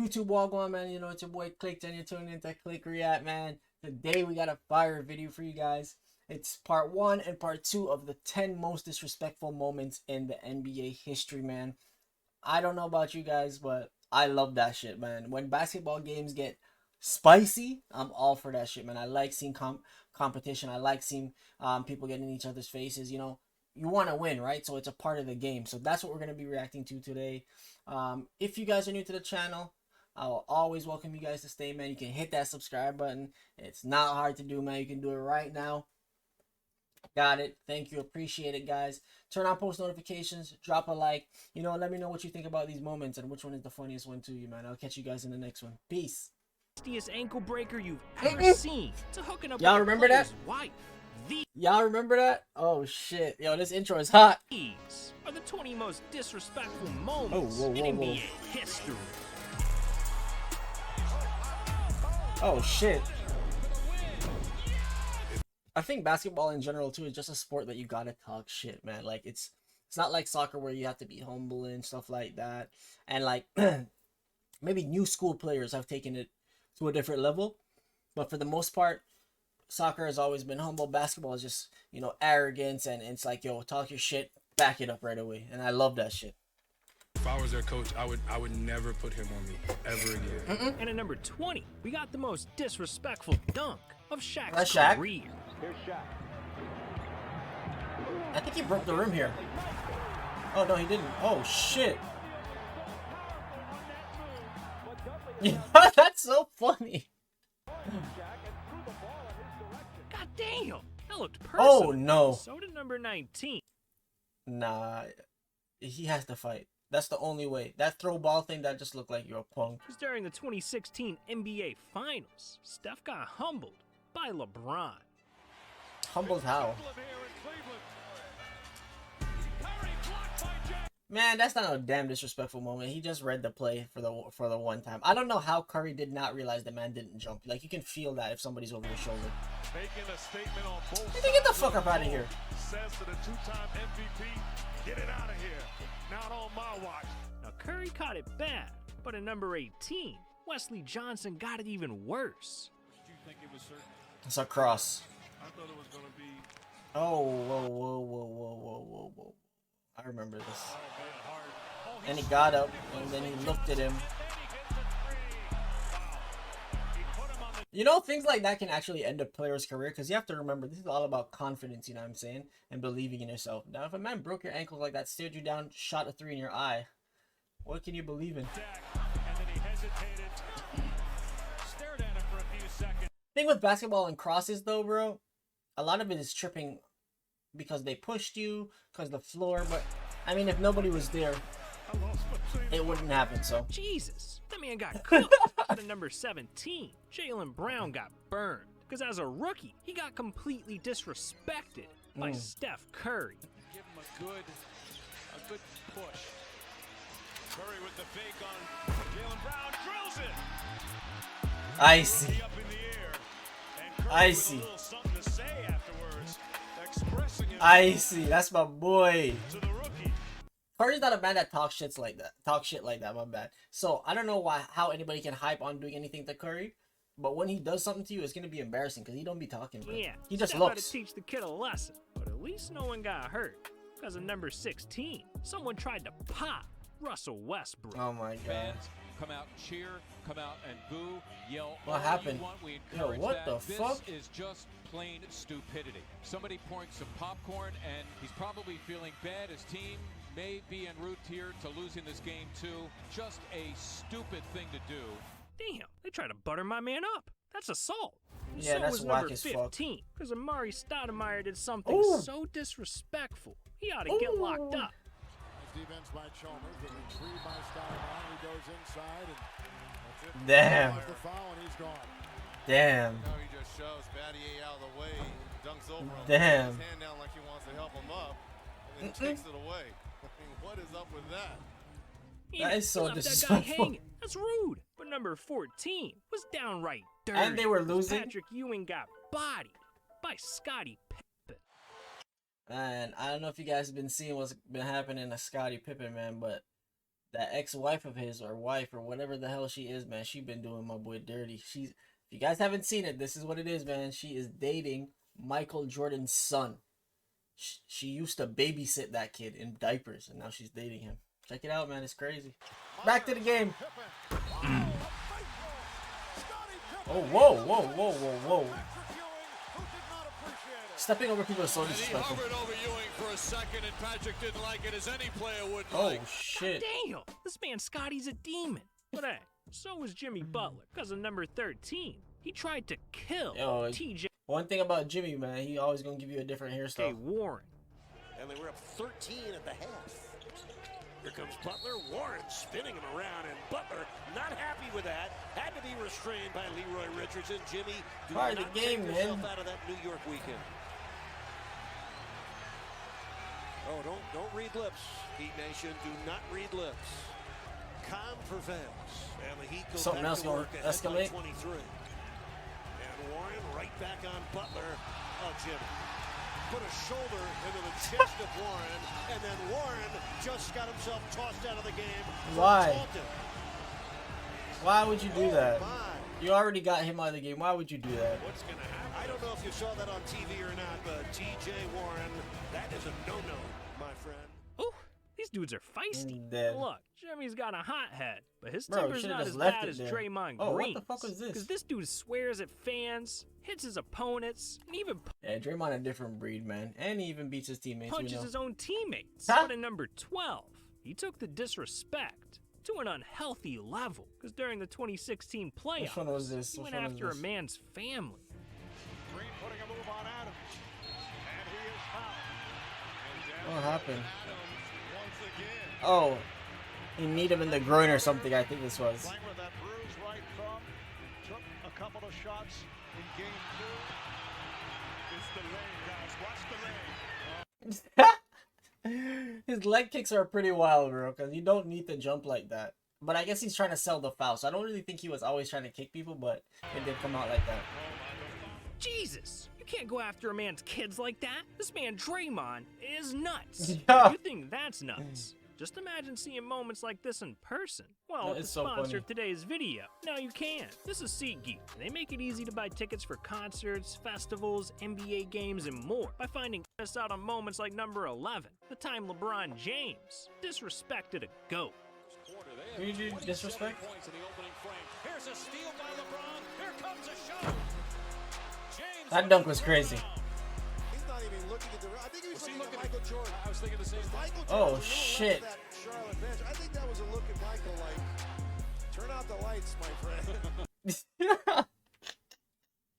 YouTube Wagwan, man? You know, it's your boy Clicked, and you're tuning into Click React, man. Today we got a fire video for you guys. It's part 1 and part 2 of the 10 most disrespectful moments in the NBA history, man. I don't know about you guys, but I love that shit, man. When basketball games get spicy, I'm all for that shit, man. I like seeing competition. I like seeing people getting in each other's faces. You know, you want to win, right? So it's a part of the game. So that's what we're going to be reacting to today. If you guys are new to the channel, I'll always welcome you guys to stay, man. You can hit that subscribe button. It's not hard to do, man. You can do it right now. Got it. Thank you. Appreciate it, guys. Turn on post notifications. Drop a like. You know, let me know what you think about these moments and which one is the funniest one to you, man. I'll catch you guys in the next one. Peace. Ankle breaker you've ever seen. To hooking up. Y'all remember that? Y'all remember that? Oh shit. Yo, this intro is hot. These are the 20 most disrespectful moments in NBA history. Oh shit. I think basketball in general too is just a sport that you gotta talk shit, man. Like it's not like soccer where you have to be humble and stuff like that. And like maybe new school players have taken it to a different level, but for the most part, soccer has always been humble. Basketball is just, you know, arrogance, and it's like, yo, talk your shit, back it up right away. And I love that shit. If I was their coach, I would never put him on me ever again. And at number 20, we got the most disrespectful dunk of Shaq's Shaq? career. Here's Shaq. I think he broke the rim here. Oh no, he didn't. Oh shit. Yeah, that's so funny. God damn, that looked personal. Oh no. So did number 19. Nah, he has to fight. That's the only way. That throw ball thing, that just looked like you're a punk. Because during the 2016 NBA Finals, Steph got humbled by LeBron. Humbled how? Man, that's not a damn disrespectful moment. He just read the play for the one time. I don't know how Curry did not realize the man didn't jump. Like, you can feel that if somebody's over your shoulder. Making a statement on both Hey, get the fuck up out of here. Says to the two-time MVP, get it out of here. Not on my watch. Now, Curry caught it bad, but at number 18, Wesley Johnson got it even worse. Do you think it was certain? It's a cross. I thought it was going to be... Oh, whoa. I remember this. And he got up, and then he looked at him. You know, things like that can actually end a player's career, because you have to remember, this is all about confidence, you know what I'm saying? And believing in yourself. Now, if a man broke your ankle like that, stared you down, shot a 3 in your eye, what can you believe in? And then he hesitated, stared at him for a few seconds. Thing with basketball and crosses, though, bro, a lot of it is tripping because they pushed you, because the floor, but, I mean, if nobody was there, it wouldn't happen, so. Jesus, that man got cooked. At number 17, Jaylen Brown got burned. Because as a rookie, he got completely disrespected by Steph Curry. Give him a good push. Curry with the fake on Jaylen Brown, drills it. I see. Up in the air. And Curry I with see. a little something to say afterwards, expressing himself I see. That's my boy. to the rookie. Curry's not a man that talks shit like that. My bad. So I don't know how anybody can hype on doing anything to Curry, but when he does something to you, it's gonna be embarrassing because he don't be talking, bro. Yeah, He just Steph had looks. to teach the kid a lesson, but at least no one got hurt. Because at number 16, someone tried to pop Russell Westbrook. Oh my god. Fans come out and cheer, come out and boo, yell. What all happened? You want. We Yo, encourage what that. the fuck? This is just plain stupidity. Somebody pouring some popcorn, and he's probably feeling bad. His team may be en route here to losing this game too. Just a stupid thing to do. Damn, they tried to butter my man up. That's assault. And Yeah, so that's was whack number as fuck. 15, because Amari Stoudemire did something Ooh. so disrespectful. He ought to get locked up. Defense by Chalmers, the retrieve by Stoudemire. He goes inside, and that's it. Damn. Draws the foul, and he's gone. Damn. Now he just shoves Battier out of the way, dunks over him, Damn. puts his hand down like he wants to help him up, and then takes it away. I mean, what is up with that? Yeah, That is so he left that guy disrespectful. hanging. That's rude. But number 14 was downright dirty. And they were because losing? Patrick Ewing got bodied by Scottie Pippen. Man, I don't know if you guys have been seeing what's been happening to Scottie Pippen, man, but that ex-wife of his, or wife, or whatever the hell she is, man, she been doing my boy dirty. If you guys haven't seen it, this is what it is, man. She is dating Michael Jordan's son. She used to babysit that kid in diapers, and now she's dating him. Check it out, man. It's crazy. Back to the game. Oh, whoa, whoa, whoa, whoa, whoa. Stepping over people is so disrespectful. He hovered over Ewing for a second, and Patrick didn't like it, as any player would Oh, like. shit. Damn, this man Scotty's a demon. But hey, so was Jimmy Butler, because of number 13. He tried to kill TJ One thing about Jimmy, man, he always gonna give you a different hairstyle. Warren. And they were up 13 at the half. Here comes Butler. Warren spinning him around, and Butler not happy with that. Had to be restrained by Leroy Richardson. Jimmy, do Part not of the game, take yourself man. out of that New York weekend. Oh, don't read lips, Heat Nation. Do not read lips. Calm prevails, and the Heat go Something back else to gonna work ahead by escalate. 23. And Warren right back on Butler. Oh, Jimmy. Put a shoulder into the chest of Warren, and then Warren just got himself tossed out of the game. Why? Taunton. Why would you do that? My. You already got him out of the game. Why would you do that? What's going to happen? I don't know if you saw that on TV or not, but TJ Warren, that is a no-no, my friend. Ooh, these dudes are feisty. Dead. Look, Jimmy's got a hot head, but his Bro, temper's should've not just as left bad it as there. Draymond Oh, what Green's. the fuck was this? Because this dude swears at fans, hits his opponents, and even Yeah, Draymond a different breed, man. And he even beats his teammates. We punches know. his own teammates. Huh? But at number 12, he took the disrespect to an unhealthy level. Because during the 2016 playoffs, Which one was this? he Which went one was after a this? man's family. Green putting a move on Adams. And he is fouled. What happened? Once again. Oh, he kneed him in the groin or something. I think this was. Playing with that bruised right thumb. Took a couple of shots in game 2. It's the leg, guys. Watch the leg. His leg kicks are pretty wild, bro, because you don't need to jump like that. But I guess he's trying to sell the foul, so I don't really think he was always trying to kick people, but it did come out like that. Jesus, you can't go after a man's kids like that. This man Draymond is nuts. Yeah. You think that's nuts? Just imagine seeing moments like this in person. Well, That with the is so sponsor funny. of today's video, now you can. This is SeatGeek, and they make it easy to buy tickets for concerts, festivals, NBA games, and more by finding us out on moments like number 11, the time LeBron James disrespected a GOAT. Who you do disrespect? Points in the opening frame. Here's a steal by LeBron. Here comes a shot. James That dunk was crazy. He's not even looking at the. I think he was looking at looking Michael Jordan. I was thinking the same thing. Michael Oh, Jordan was a little shit. left of that Charlotte bench. I think that was a look at Michael like, turn out the lights, my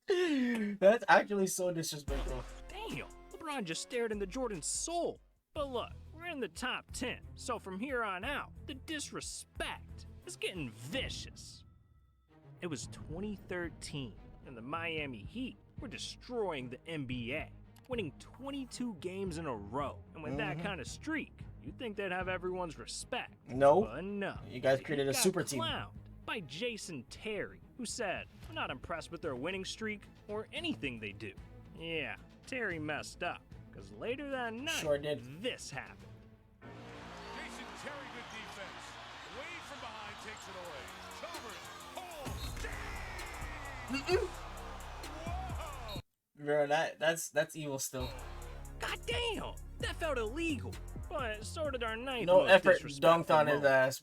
friend. That's actually so disrespectful. Damn, LeBron just stared into Jordan's soul. But look, we're in the top 10, so from here on out, the disrespect is getting vicious. It was 2013, and the Miami Heat were destroying the NBA, winning 22 games in a row. And with that kind of streak, you'd think they'd have everyone's respect. No. But no. You guys The created Heat a got super team. clowned by Jason Terry, who said, "I'm not impressed with their winning streak or anything they do." Yeah, Terry messed up, because later that night, Sure did. this happened. Jason Terry, good defense. Wade from behind takes it away. Chalmers. Whoa. Bro, that's evil still. God damn, that felt illegal. But so did our ninth No most effort disrespectful dunked on his moment. ass.